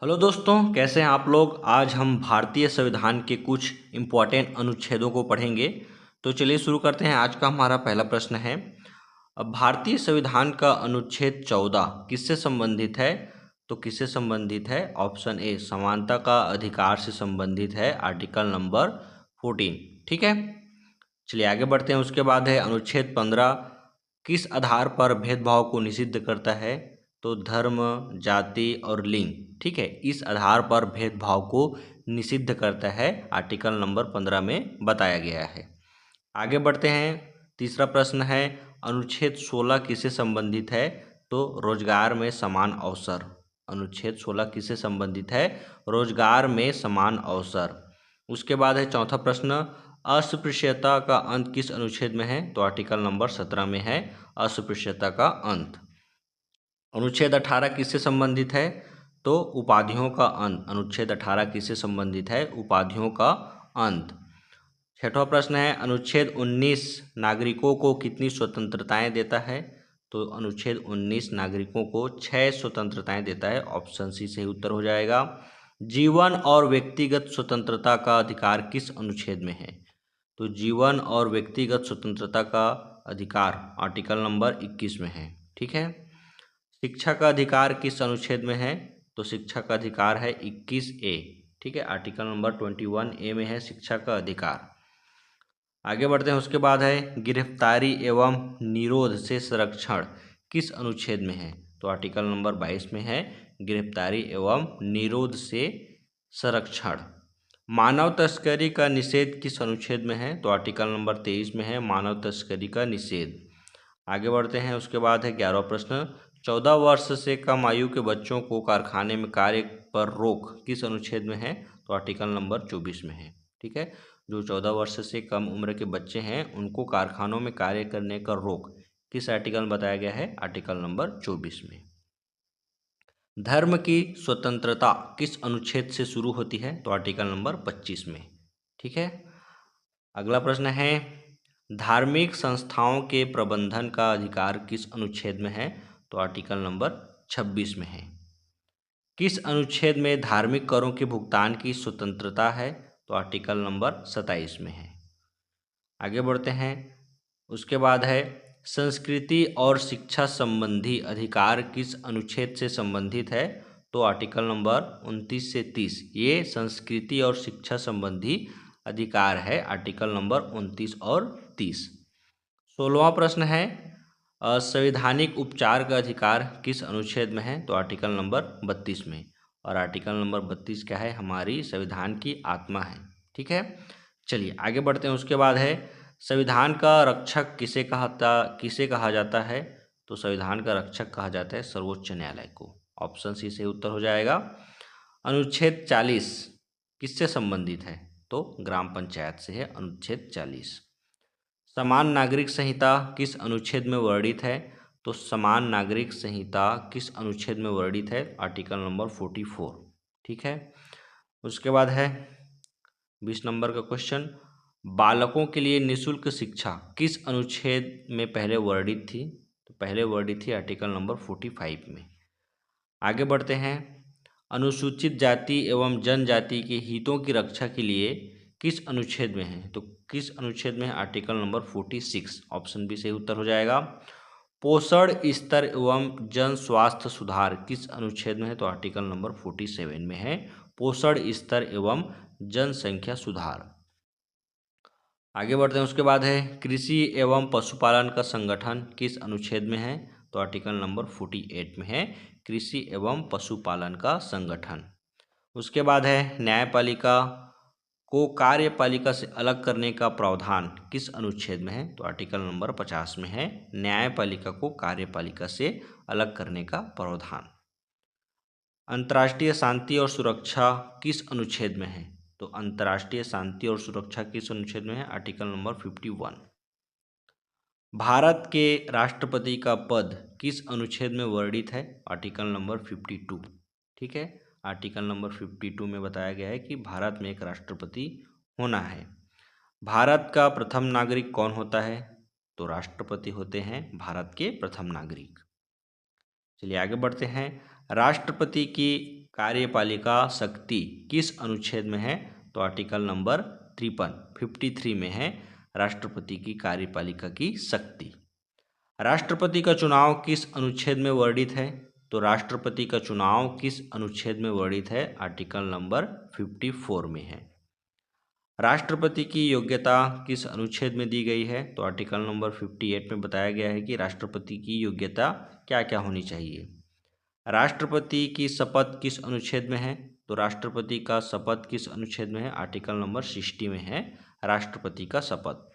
Hello दोस्तों, कैसे हैं आप लोग। आज हम भारतीय संविधान के कुछ इम्पोर्टेंट अनुच्छेदों को पढ़ेंगे। तो चलिए शुरू करते हैं। आज का हमारा पहला प्रश्न है, अब भारतीय संविधान का अनुच्छेद 14 किससे संबंधित है। तो किससे संबंधित है? ऑप्शन ए, समानता का अधिकार से संबंधित है, आर्टिकल नंबर 14। ठीक है, चलिए आगे बढ़ते हैं। उसके बाद है अनुच्छेद 15 किस आधार पर भेदभाव को निषिद्ध करता है। तो धर्म, जाति और लिंग, ठीक है, इस आधार पर भेदभाव को निषिद्ध करता है, आर्टिकल नंबर 15 में बताया गया है। आगे बढ़ते हैं। तीसरा प्रश्न है, अनुच्छेद 16 किससे संबंधित है। तो रोजगार में समान अवसर। अनुच्छेद 16 किससे संबंधित है? रोजगार में समान अवसर। उसके बाद है चौथा प्रश्न, अस्पृश्यता का अंत किस अनुच्छेद में है। तो आर्टिकल नंबर 17 में है अस्पृश्यता का अंत। अनुच्छेद 18 किससे संबंधित है। तो उपाधियों का अंत। अनुच्छेद 18 किससे संबंधित है? उपाधियों का अंत। छठवां प्रश्न है, अनुच्छेद 19 नागरिकों को कितनी स्वतंत्रताएं देता है। तो अनुच्छेद 19 नागरिकों को 6 स्वतंत्रताएं देता है, ऑप्शन सी सही उत्तर हो जाएगा। जीवन और व्यक्तिगत स्वतंत्रता का अधिकार किस अनुच्छेद में है। तो जीवन और व्यक्तिगत स्वतंत्रता का अधिकार आर्टिकल नंबर 21 में है। ठीक है, शिक्षा का अधिकार किस अनुच्छेद में है। तो शिक्षा का अधिकार है 21A। ठीक है, आर्टिकल नंबर 21A में है शिक्षा का अधिकार। आगे बढ़ते हैं। उसके बाद है, गिरफ्तारी एवं निरोध से संरक्षण किस अनुच्छेद में है। तो आर्टिकल नंबर 22 में है गिरफ्तारी एवं निरोध से संरक्षण। मानव तस्करी का निषेध किस अनुच्छेद में है। तो आर्टिकल नंबर 23 में है मानव तस्करी का निषेध। आगे बढ़ते हैं। उसके बाद है 11वां प्रश्न, 14 वर्ष से कम आयु के बच्चों को कारखाने में कार्य पर रोक किस अनुच्छेद में है। तो आर्टिकल नंबर 24 में है। ठीक है, जो 14 वर्ष से कम उम्र के बच्चे हैं उनको कारखानों में कार्य करने का रोक किस आर्टिकल में बताया गया है। आर्टिकल नंबर 24 में। धर्म की स्वतंत्रता किस अनुच्छेद से शुरू होती है। तो आर्टिकल नंबर 25 में। ठीक है, अगला प्रश्न है, धार्मिक संस्थाओं के प्रबंधन का अधिकार किस अनुच्छेद में है। तो आर्टिकल नंबर 26 में है। किस अनुच्छेद में धार्मिक करों के भुगतान की स्वतंत्रता है। तो आर्टिकल नंबर 27 में है। आगे बढ़ते हैं। उसके बाद है, संस्कृति और शिक्षा संबंधी अधिकार किस अनुच्छेद से संबंधित है। तो आर्टिकल नंबर 29 से 30 ये संस्कृति और शिक्षा संबंधी अधिकार है, आर्टिकल नंबर 29 और 30। 16वां प्रश्न है, संवैधानिक उपचार का अधिकार किस अनुच्छेद में है। तो आर्टिकल नंबर 32 में। और आर्टिकल नंबर 32 क्या है? हमारी संविधान की आत्मा है। ठीक है, चलिए आगे बढ़ते हैं। उसके बाद है, संविधान का रक्षक किसे कहा जाता है। तो संविधान का रक्षक कहा जाता है सर्वोच्च न्यायालय को, ऑप्शन सी से उत्तर हो जाएगा। अनुच्छेद 40 किससे संबंधित है। तो ग्राम पंचायत से है अनुच्छेद 40। समान नागरिक संहिता किस अनुच्छेद में वर्णित है। तो समान नागरिक संहिता किस अनुच्छेद में वर्णित है। Article number 44। ठीक है, उसके बाद है 20 नंबर का क्वेश्चन, बालकों के लिए निःशुल्क शिक्षा किस अनुच्छेद में पहले वर्णित थी। तो पहले वर्णित थी आर्टिकल नंबर 45 में। आगे बढ़ते हैं, अनुसूचित जाति एवं जनजाति के हितों की रक्षा के लिए किस अनुच्छेद में है। तो किस अनुच्छेद में है। आर्टिकल नंबर 46, ऑप्शन बी सही उत्तर हो जाएगा। पोषण स्तर एवं जन स्वास्थ्य सुधार किस अनुच्छेद में है। तो आर्टिकल नंबर 47 में है पोषण स्तर एवं जनसंख्या सुधार। आगे बढ़ते हैं। उसके बाद है, कृषि एवं पशुपालन का संगठन किस अनुच्छेद में है। तो आर्टिकल नंबर 48 में है कृषि एवं पशुपालन का संगठन। उसके बाद है, न्यायपालिका को कार्यपालिका से अलग करने का प्रावधान किस अनुच्छेद में है। तो आर्टिकल नंबर 50 में है न्यायपालिका को कार्यपालिका से अलग करने का प्रावधान। अंतर्राष्ट्रीय शांति और सुरक्षा किस अनुच्छेद में है। तो अंतर्राष्ट्रीय शांति और सुरक्षा किस अनुच्छेद में है। Article number 51। भारत के राष्ट्रपति का पद किस अनुच्छेद में वर्णित है। Article number 52। ठीक है, आर्टिकल नंबर 52 में बताया गया है कि भारत में एक राष्ट्रपति होना है। भारत का प्रथम नागरिक कौन होता है। तो राष्ट्रपति होते हैं भारत के प्रथम नागरिक। चलिए आगे बढ़ते हैं। राष्ट्रपति की कार्यपालिका शक्ति किस अनुच्छेद में है? तो आर्टिकल नंबर 53 में है राष्ट्रपति की कार्यपालिका की शक्ति। राष्ट्रपति का चुनाव किस अनुच्छेद में वर्णित है? तो राष्ट्रपति का चुनाव किस अनुच्छेद में वर्णित है? आर्टिकल नंबर 54 में है। राष्ट्रपति की योग्यता किस अनुच्छेद में दी गई है? तो आर्टिकल नंबर 58 में बताया गया है कि राष्ट्रपति की योग्यता क्या क्या होनी चाहिए। राष्ट्रपति की शपथ किस अनुच्छेद में है? तो राष्ट्रपति का शपथ किस अनुच्छेद में है? आर्टिकल नंबर 60 में है राष्ट्रपति का शपथ।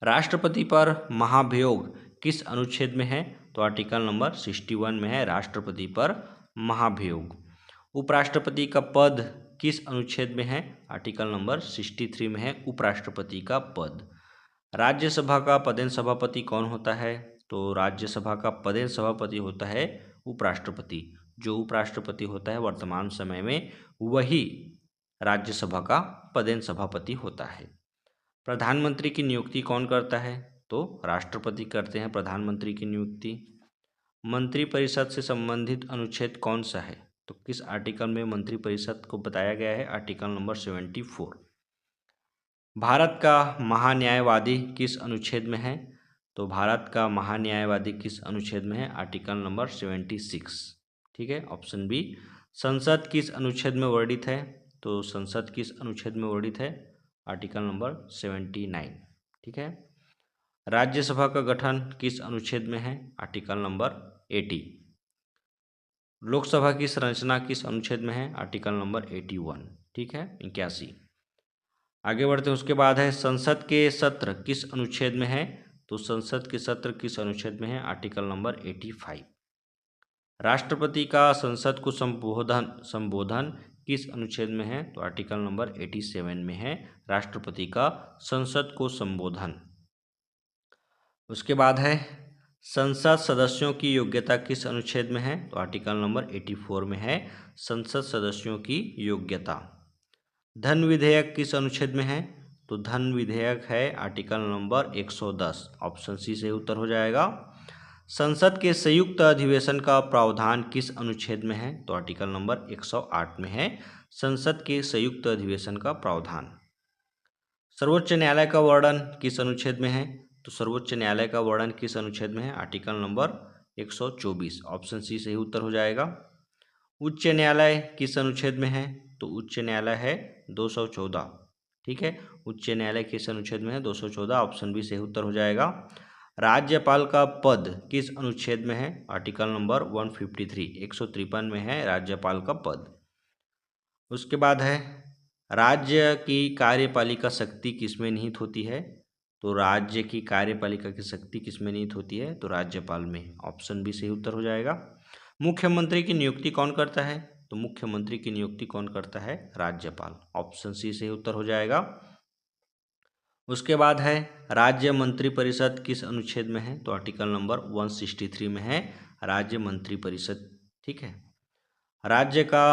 राष्ट्रपति पर महाभियोग किस अनुच्छेद में है? तो आर्टिकल नंबर 61 में है राष्ट्रपति पर महाभियोग। उपराष्ट्रपति का पद किस अनुच्छेद में है? आर्टिकल नंबर 63 में है उपराष्ट्रपति का पद। राज्यसभा का पदेन सभापति कौन होता है? तो राज्यसभा का पदेन सभापति होता है उपराष्ट्रपति। जो उपराष्ट्रपति होता है वर्तमान समय में वही राज्यसभा का पदेन सभापति होता है। प्रधानमंत्री की नियुक्ति कौन करता है? तो राष्ट्रपति करते हैं प्रधानमंत्री की नियुक्ति। मंत्रिपरिषद से संबंधित अनुच्छेद कौन सा है? तो किस आर्टिकल में मंत्रिपरिषद को बताया गया है? Article number 74। भारत का महान्यायवादी किस अनुच्छेद में है? तो भारत का महान्यायवादी किस अनुच्छेद में है? Article number 76। ठीक है, ऑप्शन बी। संसद किस अनुच्छेद में वर्णित है? तो संसद किस अनुच्छेद में वर्णित है? Article number 79। ठीक है। राज्यसभा का गठन किस अनुच्छेद में है? Article number 80। लोकसभा की संरचना किस अनुच्छेद में है? Article number 81। ठीक है, 81। आगे बढ़ते हैं। उसके बाद है संसद के सत्र किस अनुच्छेद में है? तो संसद के सत्र किस अनुच्छेद में है? Article number 85। राष्ट्रपति का संसद को संबोधन किस अनुच्छेद में है? तो आर्टिकल नंबर 87 में है राष्ट्रपति का संसद को संबोधन। उसके बाद है संसद सदस्यों की योग्यता किस अनुच्छेद में है? तो आर्टिकल नंबर 84 में है संसद सदस्यों की योग्यता। धन विधेयक किस अनुच्छेद में है? तो धन विधेयक है आर्टिकल नंबर 110। ऑप्शन सी से उत्तर हो जाएगा। संसद के संयुक्त अधिवेशन का प्रावधान किस अनुच्छेद में है? तो आर्टिकल नंबर 108 में है संसद के संयुक्त अधिवेशन का प्रावधान। सर्वोच्च न्यायालय का वर्णन किस अनुच्छेद में है? तो सर्वोच्च न्यायालय का वर्णन किस अनुच्छेद में है? Article number 124। ऑप्शन सी सही उत्तर हो जाएगा। उच्च न्यायालय किस अनुच्छेद में है? तो उच्च न्यायालय है 214। ठीक है, उच्च न्यायालय किस अनुच्छेद में है? 214। ऑप्शन बी सही उत्तर हो जाएगा। राज्यपाल का पद किस अनुच्छेद में है? आर्टिकल नंबर 153, 153 में है राज्यपाल का पद। उसके बाद है राज्य की कार्यपालिका शक्ति किसमें निहित होती है? तो राज्य की कार्यपालिका की शक्ति किसमें निहित होती है? तो राज्यपाल में। ऑप्शन बी सही उत्तर हो जाएगा। मुख्यमंत्री की नियुक्ति कौन करता है? तो मुख्यमंत्री की नियुक्ति कौन करता है? राज्यपाल। ऑप्शन सी सही उत्तर हो जाएगा। उसके बाद है राज्य मंत्रिपरिषद किस अनुच्छेद में है? तो आर्टिकल नंबर 163 में है राज्य मंत्रिपरिषद। ठीक है। राज्य का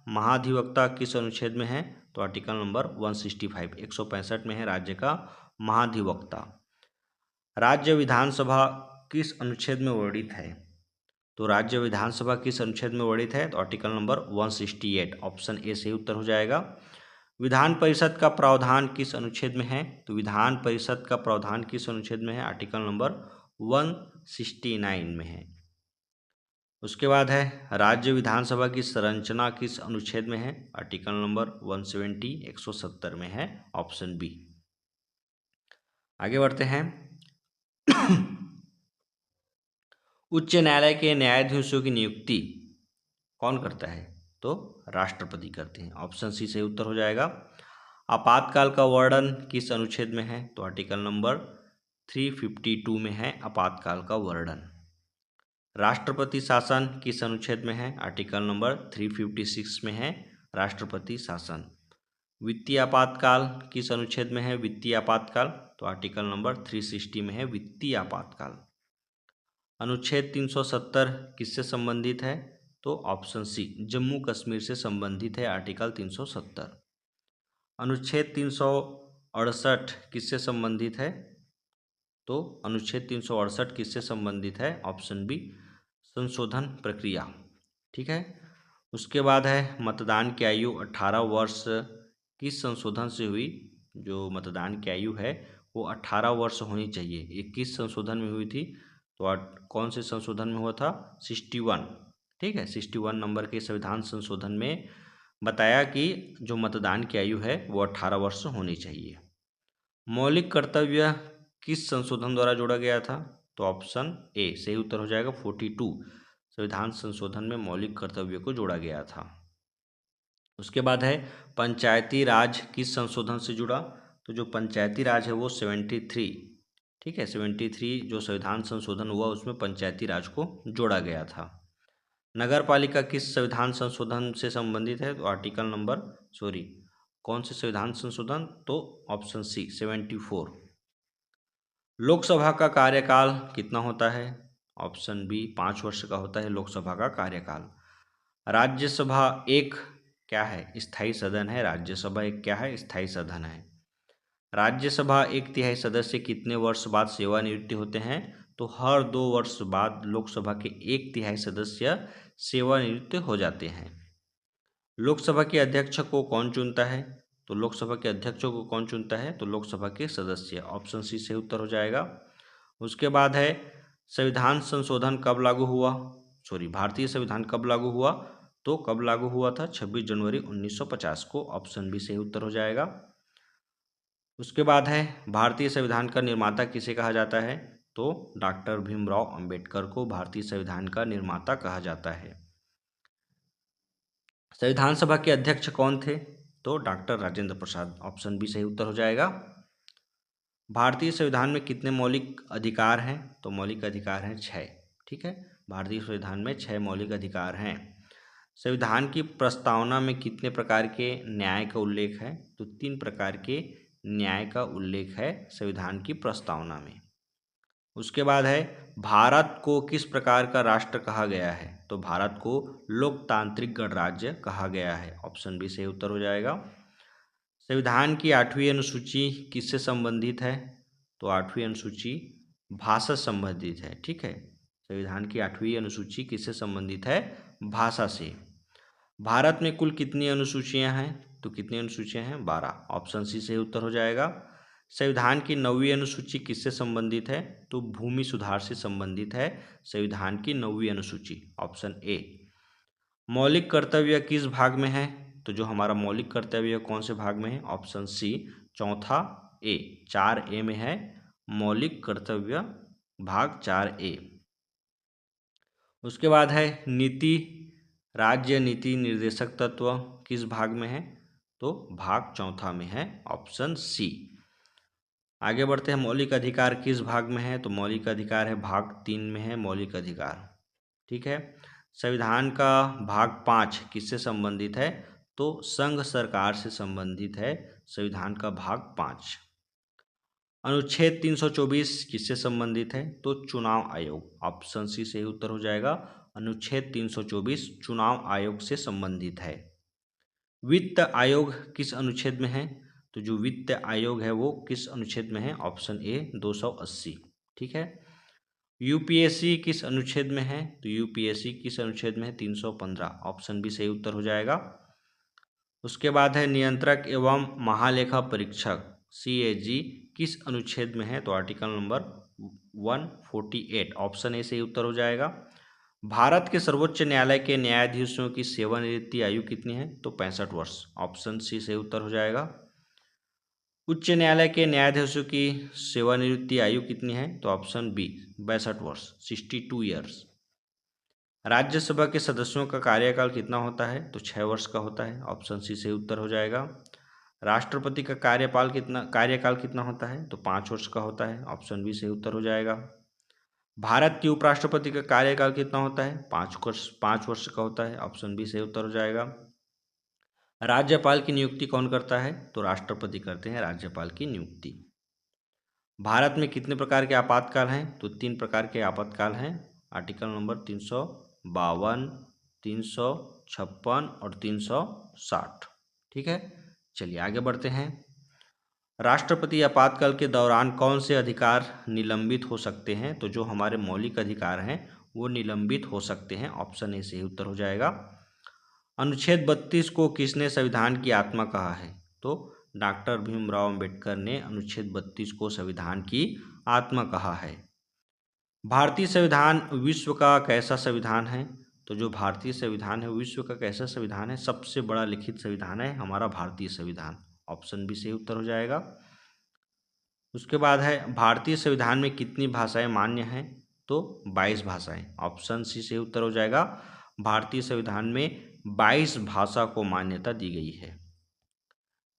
महाधिवक्ता किस अनुच्छेद में है? तो आर्टिकल नंबर 165, 165 में है राज्य का महाधिवक्ता। राज्य विधानसभा किस अनुच्छेद में वर्णित है? तो राज्य विधानसभा किस अनुच्छेद में वर्णित है? तो आर्टिकल नंबर 168। ऑप्शन ए सही उत्तर हो जाएगा। विधान परिषद का प्रावधान किस अनुच्छेद में है? तो विधान परिषद का प्रावधान किस अनुच्छेद में है? आर्टिकल नंबर 169 में है। उसके बाद है राज्य विधानसभा की संरचना किस अनुच्छेद में है? आर्टिकल नंबर 170, 170 में है। Option B. आगे बढ़ते हैं। उच्च न्यायालय के न्यायाधीशों की नियुक्ति कौन करता है? तो राष्ट्रपति करते हैं। ऑप्शन सी से उत्तर हो जाएगा। आपातकाल का वर्णन किस अनुच्छेद में है? तो आर्टिकल नंबर 352 में है आपातकाल का वर्णन। राष्ट्रपति शासन किस अनुच्छेद में है? आर्टिकल नंबर 356 में है राष्ट्रपति शासन। वित्तीय आपातकाल किस अनुच्छेद में है? वित्तीय आपातकाल तो आर्टिकल नंबर 360 में है वित्तीय आपातकाल। अनुच्छेद 370 किससे संबंधित है? तो ऑप्शन सी जम्मू कश्मीर से संबंधित है आर्टिकल 370। अनुच्छेद 368 किससे संबंधित है? तो अनुच्छेद 368 किससे संबंधित है? ऑप्शन बी संशोधन प्रक्रिया। ठीक है। उसके बाद है मतदान की आयु 18 वर्ष किस संशोधन से हुई। जो मतदान की आयु है वो 18 वर्ष होनी चाहिए। ये किस संशोधन में हुई थी, तो कौन से संशोधन में हुआ था, 61। ठीक है, 61 नंबर के संविधान संशोधन में बताया कि जो मतदान की आयु है वो 18 वर्ष होनी चाहिए। मौलिक कर्तव्य किस संशोधन द्वारा जोड़ा गया था, तो ऑप्शन ए सही उत्तर हो जाएगा। 42 संविधान संशोधन में मौलिक कर्तव्य को जोड़ा गया था। उसके बाद है पंचायती राज किस संशोधन से जुड़ा, तो जो पंचायती राज है वो 73, ठीक है, 73 जो संविधान संशोधन हुआ उसमें पंचायती राज को जोड़ा गया था। नगर पालिका किस संविधान संशोधन से संबंधित है, तो आर्टिकल नंबर कौन से संविधान संशोधन, तो ऑप्शन सी 74। लोकसभा का कार्यकाल कितना होता है, ऑप्शन बी 5 वर्ष का होता है लोकसभा का कार्यकाल। राज्यसभा एक क्या है, स्थायी सदन है। राज्यसभा एक क्या है, स्थायी सदन है। राज्यसभा 1/3 सदस्य कितने वर्ष बाद सेवानिवृत्ति होते हैं, तो हर 2 वर्ष बाद लोकसभा के 1/3 सदस्य सेवानिवृत्त हो जाते हैं। लोकसभा के अध्यक्ष को कौन चुनता है, तो लोकसभा के अध्यक्षों को कौन चुनता है, तो लोकसभा के सदस्य। ऑप्शन सी से उत्तर हो जाएगा। उसके बाद है संविधान संशोधन कब लागू हुआ, भारतीय संविधान कब लागू हुआ, तो कब लागू हुआ था, 26 जनवरी 1950 को। ऑप्शन बी से उत्तर हो जाएगा। उसके बाद है भारतीय संविधान का निर्माता किसे कहा जाता है, तो डॉक्टर भीमराव अंबेडकर को भारतीय संविधान का निर्माता कहा जाता है। संविधान सभा के अध्यक्ष कौन थे, तो doctor Rajendra Prasad. Option B सही उत्तर हो जाएगा। भारतीय संविधान में कितने मौलिक अधिकार हैं, तो मौलिक अधिकार हैं 6। ठीक है, भारतीय संविधान में 6 मौलिक अधिकार हैं। संविधान की प्रस्तावना में कितने प्रकार के न्याय का उल्लेख है, तो 3 प्रकार के न्याय का उल्लेख है संविधान की प्रस्तावना में। उसके बाद है भारत को किस प्रकार का राष्ट्र कहा गया है, तो भारत को लोकतांत्रिक गणराज्य कहा गया है। ऑप्शन बी सही उत्तर हो जाएगा। संविधान की 8वीं अनुसूची किससे संबंधित है, तो 8वीं अनुसूची भाषा से संबंधित है। ठीक है, संविधान की 8वीं अनुसूची किससे संबंधित है, भाषा से। भारत में कुल कितनी अनुसूचियां हैं, तो कितनी अनुसूचियां हैं, 12। ऑप्शन सी से उत्तर हो जाएगा। संविधान की 9वीं अनुसूची किससे संबंधित है, तो भूमि सुधार से संबंधित है संविधान की 9वीं अनुसूची। Option A. मौलिक कर्तव्य किस भाग में है, तो जो हमारा मौलिक कर्तव्य कौन से भाग में है, ऑप्शन सी चौथा ए 4A में है मौलिक कर्तव्य भाग 4A। उसके बाद है नीति राज्य नीति निर्देशक तत्व किस भाग में है, तो भाग चौथा में है। Option C. आगे बढ़ते हैं, मौलिक अधिकार किस भाग में है, तो मौलिक अधिकार है भाग 3 में है मौलिक अधिकार। ठीक है, संविधान का भाग 5 किससे संबंधित है, तो संघ सरकार से संबंधित है संविधान का भाग 5। अनुच्छेद 324 किससे संबंधित है, तो चुनाव आयोग। ऑप्शन सी से उत्तर हो जाएगा। अनुच्छेद 324 चुनाव आयोग से संबंधित है। वित्त आयोग किस अनुच्छेद में है, तो जो वित्त आयोग है वो किस अनुच्छेद में है, ऑप्शन ए 280। ठीक है, यूपीएससी किस अनुच्छेद में है, तो यूपीएससी किस अनुच्छेद में है, 315। ऑप्शन बी सही उत्तर हो जाएगा। उसके बाद है नियंत्रक एवं महालेखा परीक्षक CAG किस अनुच्छेद में है, तो आर्टिकल नंबर 148। ऑप्शन ए सही उत्तर हो जाएगा। भारत के सर्वोच्च न्यायालय के न्यायाधीशों की सेवानिवृत्ति आयु कितनी है, तो 65 वर्ष। ऑप्शन सी से उत्तर हो जाएगा। उच्च न्यायालय के न्यायाधीशों की सेवानिवृत्ति आयु कितनी है, तो ऑप्शन बी 62 वर्ष 62 ईयर्स। राज्यसभा के सदस्यों का कार्यकाल कितना होता है, तो 6 वर्ष का होता है। ऑप्शन सी से उत्तर हो जाएगा। राष्ट्रपति का कार्यकाल कितना होता है, तो 5 वर्ष का होता है। ऑप्शन बी से उत्तर हो जाएगा। भारत के उपराष्ट्रपति का कार्यकाल कितना होता है, 5 वर्ष का होता है। ऑप्शन बी से उत्तर हो जाएगा। राज्यपाल की नियुक्ति कौन करता है, तो राष्ट्रपति करते हैं राज्यपाल की नियुक्ति। भारत में कितने प्रकार के आपातकाल हैं, तो 3 प्रकार के आपातकाल हैं। आर्टिकल नंबर 352, 356 और 360। ठीक है, चलिए आगे बढ़ते हैं। राष्ट्रपति आपातकाल के दौरान कौन से अधिकार निलंबित हो सकते हैं, तो जो हमारे मौलिक अधिकार हैं वो निलंबित हो सकते हैं। ऑप्शन ए से उत्तर हो जाएगा। अनुच्छेद 32 को किसने संविधान की आत्मा कहा है? तो डॉक्टर भीमराव अंबेडकर ने अनुच्छेद 32 को संविधान की आत्मा कहा है। भारतीय संविधान विश्व का कैसा संविधान है? तो जो भारतीय संविधान है विश्व का कैसा संविधान है? सबसे बड़ा लिखित संविधान है हमारा भारतीय संविधान। ऑप्शन बी सही उत्तर हो जाएगा। उसके बाद है भारतीय संविधान में कितनी भाषाएं मान्य हैं? तो 22 भाषाएं। ऑप्शन सी सही उत्तर हो जाएगा। भारतीय संविधान में 22 भाषा को मान्यता दी गई है।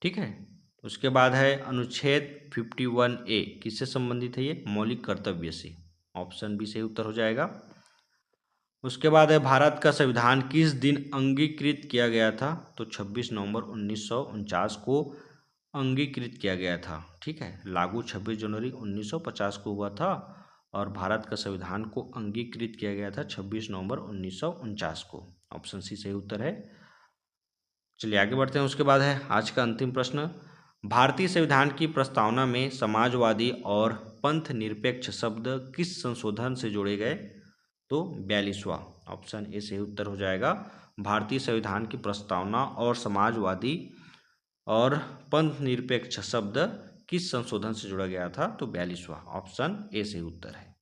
ठीक है। उसके बाद है अनुच्छेद 51A किससे संबंधित है? ये मौलिक कर्तव्य से। ऑप्शन बी सही उत्तर हो जाएगा। उसके बाद है भारत का संविधान किस दिन अंगीकृत किया गया था? तो 26 नवंबर 1949 को अंगीकृत किया गया था। ठीक है। लागू 26 जनवरी 1950 को हुआ था और भारत का संविधान को अंगीकृत किया गया था 26 नवंबर 1949 को। ऑप्शन सी सही उत्तर है। चलिए आगे बढ़ते हैं। उसके बाद है आज का अंतिम प्रश्न। भारतीय संविधान की प्रस्तावना में समाजवादी और पंथ निरपेक्ष शब्द किस संशोधन से जोड़े गए? तो 42वां। ऑप्शन ए सही उत्तर हो जाएगा। भारतीय संविधान की प्रस्तावना और समाजवादी और पंथ निरपेक्ष शब्द किस संशोधन से जोड़ा गया था? तो 42वां। ऑप्शन ए सही उत्तर है।